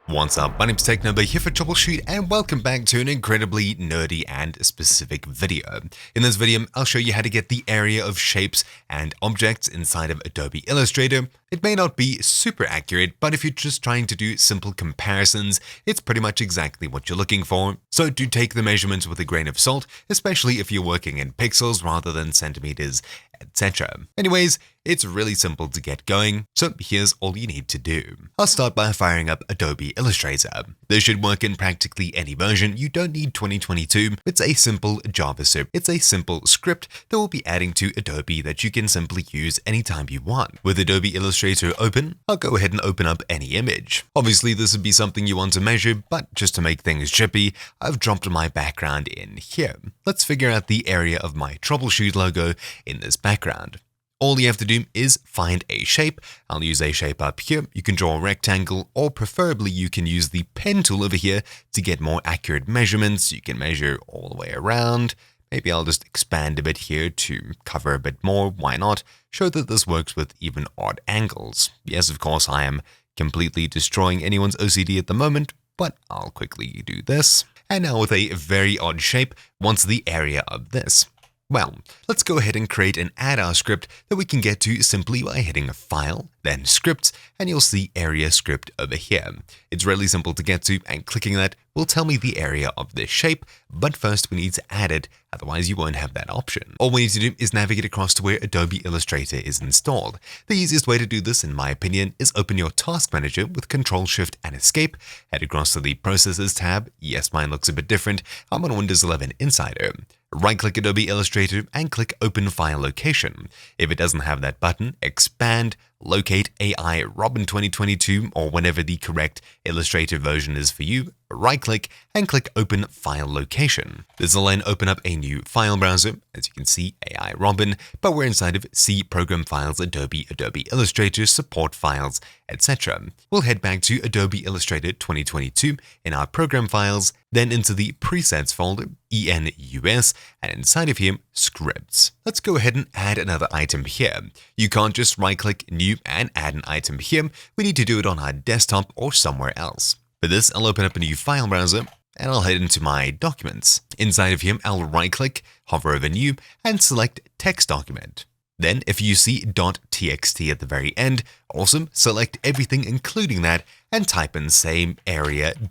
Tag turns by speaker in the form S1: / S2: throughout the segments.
S1: What's up, my name's TechNumber here for Troubleshoot, and welcome back to an incredibly nerdy and specific video. In this video, I'll show you how to get the area of shapes and objects inside of Adobe Illustrator. It may not be super accurate, but if you're just trying to do simple comparisons, it's pretty much exactly what you're looking for. So do take the measurements with a grain of salt, especially if you're working in pixels rather than centimeters, etc. Anyways, it's really simple to get going, so here's all you need to do. I'll start by firing up Adobe Illustrator. This should work in practically any version. You don't need 2022. It's a simple JavaScript. It's a simple script that we'll be adding to Adobe that you can simply use anytime you want. With Adobe Illustrator open, I'll go ahead and open up any image. Obviously, this would be something you want to measure, but just to make things chippy, I've dropped my background in here. Let's figure out the area of my Troubleshoot logo in this background. All you have to do is find a shape. I'll use a shape up here. You can draw a rectangle, or preferably you can use the pen tool over here to get more accurate measurements. You can measure all the way around. Maybe I'll just expand a bit here to cover a bit more. Why not? Show that this works with even odd angles. Yes, of course, I am completely destroying anyone's OCD at the moment, but I'll quickly do this. And now with a very odd shape, what's the area of this? Well, let's go ahead and create an add-our script that we can get to simply by hitting File, then Scripts, and you'll see Area Script over here. It's really simple to get to, and clicking that will tell me the area of this shape, but first we need to add it, otherwise you won't have that option. All we need to do is navigate across to where Adobe Illustrator is installed. The easiest way to do this, in my opinion, is open your Task Manager with Control, Shift, and Escape, head across to the Processes tab. Yes, mine looks a bit different. I'm on Windows 11 Insider. Right-click Adobe Illustrator and click Open File Location. If it doesn't have that button, expand, locate AI Robin 2022, or whatever the correct Illustrator version is for you. Right-click and click Open File Location. This will then open up a new file browser. As you can see, AI Robin, but we're inside of C Program Files, Adobe Illustrator, Support Files, etc. We'll head back to Adobe Illustrator 2022 in our Program Files, then into the Presets folder, ENUS, and inside of here, Scripts. Let's go ahead and add another item here. You can't just right-click New and add an item here. We need to do it on our desktop or somewhere else. For this, I'll open up a new file browser, and I'll head into my documents. Inside of here, I'll right-click, hover over New, and select Text Document. Then, if you see .txt at the very end, awesome, select everything including that, and type in same area.jsx.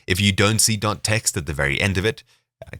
S1: If you don't see .text at the very end of it,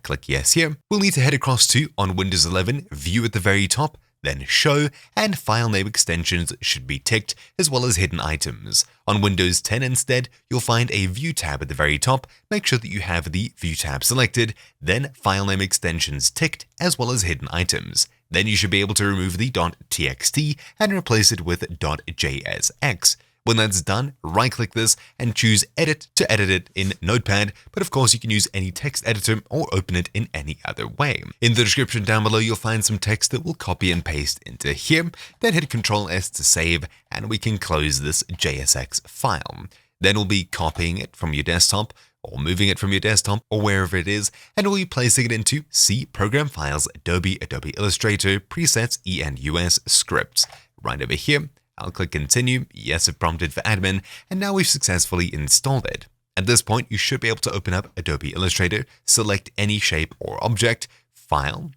S1: click Yes here. We'll need to head across to, on Windows 11, View at the very top, then Show, and File Name Extensions should be ticked, as well as Hidden Items. On Windows 10 instead, you'll find a View tab at the very top. Make sure that you have the View tab selected, then File Name Extensions ticked, as well as Hidden Items. Then you should be able to remove the .txt and replace it with .jsx. When that's done, right-click this and choose Edit to edit it in Notepad, but of course you can use any text editor or open it in any other way. In the description down below, you'll find some text that we'll copy and paste into here, then hit Ctrl+S to save, and we can close this JSX file. Then we'll be copying it from your desktop, or moving it from your desktop, or wherever it is, and we'll be placing it into C Program Files, Adobe Illustrator, Presets, ENUS, Scripts. Right over here, I'll click Continue. Yes, it prompted for admin, and now we've successfully installed it. At this point, you should be able to open up Adobe Illustrator, select any shape or object, File,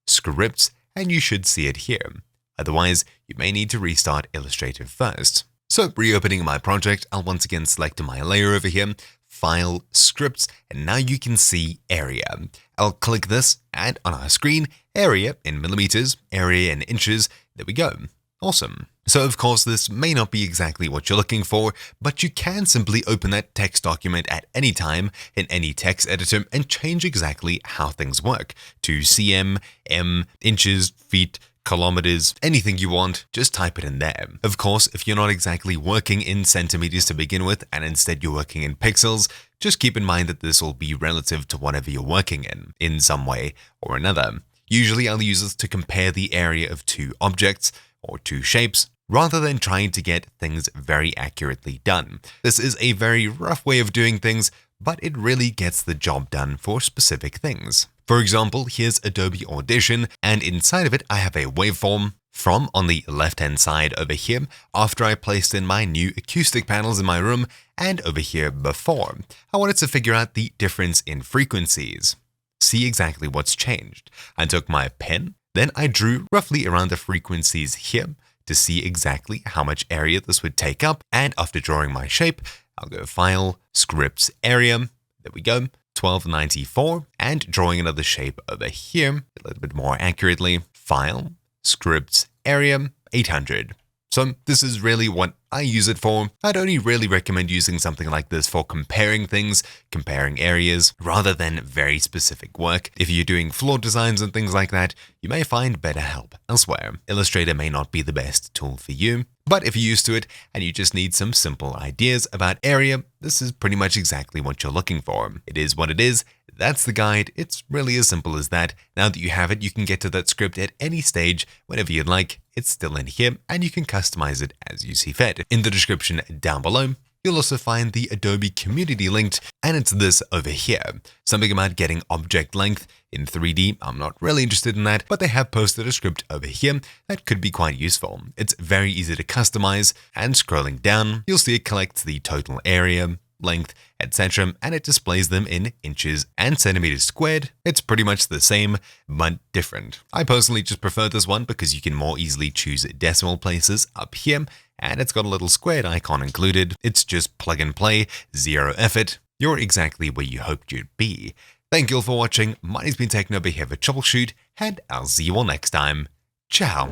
S1: Scripts, and you should see it here. Otherwise, you may need to restart Illustrator first. So, reopening my project, I'll once again select my layer over here, File, Scripts, and now you can see Area. I'll click this, and on our screen, Area in millimeters, Area in inches. There we go. Awesome. So of course this may not be exactly what you're looking for, but you can simply open that text document at any time in any text editor and change exactly how things work to cm, m, inches, feet, kilometers, anything you want, just type it in there. Of course, if you're not exactly working in centimeters to begin with and instead you're working in pixels, just keep in mind that this will be relative to whatever you're working in some way or another. Usually I'll use this to compare the area of two objects or two shapes, rather than trying to get things very accurately done. This is a very rough way of doing things, but it really gets the job done for specific things. For example, here's Adobe Audition, and inside of it I have a waveform, from on the left-hand side over here after I placed in my new acoustic panels in my room, and over here before. I wanted to figure out the difference in frequencies. See exactly what's changed. I took my pen, then I drew roughly around the frequencies here to see exactly how much area this would take up, and after drawing my shape, I'll go File, Scripts, Area, there we go, 1294, and drawing another shape over here, a little bit more accurately, File, Scripts, Area, 800. So this is really what I use it for. I'd only really recommend using something like this for comparing things, comparing areas, rather than very specific work. If you're doing floor designs and things like that, you may find better help elsewhere. Illustrator may not be the best tool for you, but if you're used to it and you just need some simple ideas about area, this is pretty much exactly what you're looking for. It is what it is. That's the guide. It's really as simple as that. Now that you have it, you can get to that script at any stage, whenever you'd like. It's still in here, and you can customize it as you see fit. In the description down below, you'll also find the Adobe community linked, and it's this over here. Something about getting object length in 3D. I'm not really interested in that, but they have posted a script over here that could be quite useful. It's very easy to customize, and scrolling down, you'll see it collects the total area, length, etc., and it displays them in inches and centimeters squared. It's pretty much the same, but different. I personally just prefer this one because you can more easily choose decimal places up here, and it's got a little squared icon included. It's just plug and play, zero effort. You're exactly where you hoped you'd be. Thank you all for watching. My name's been Techno, here for Troubleshoot, and I'll see you all next time. Ciao.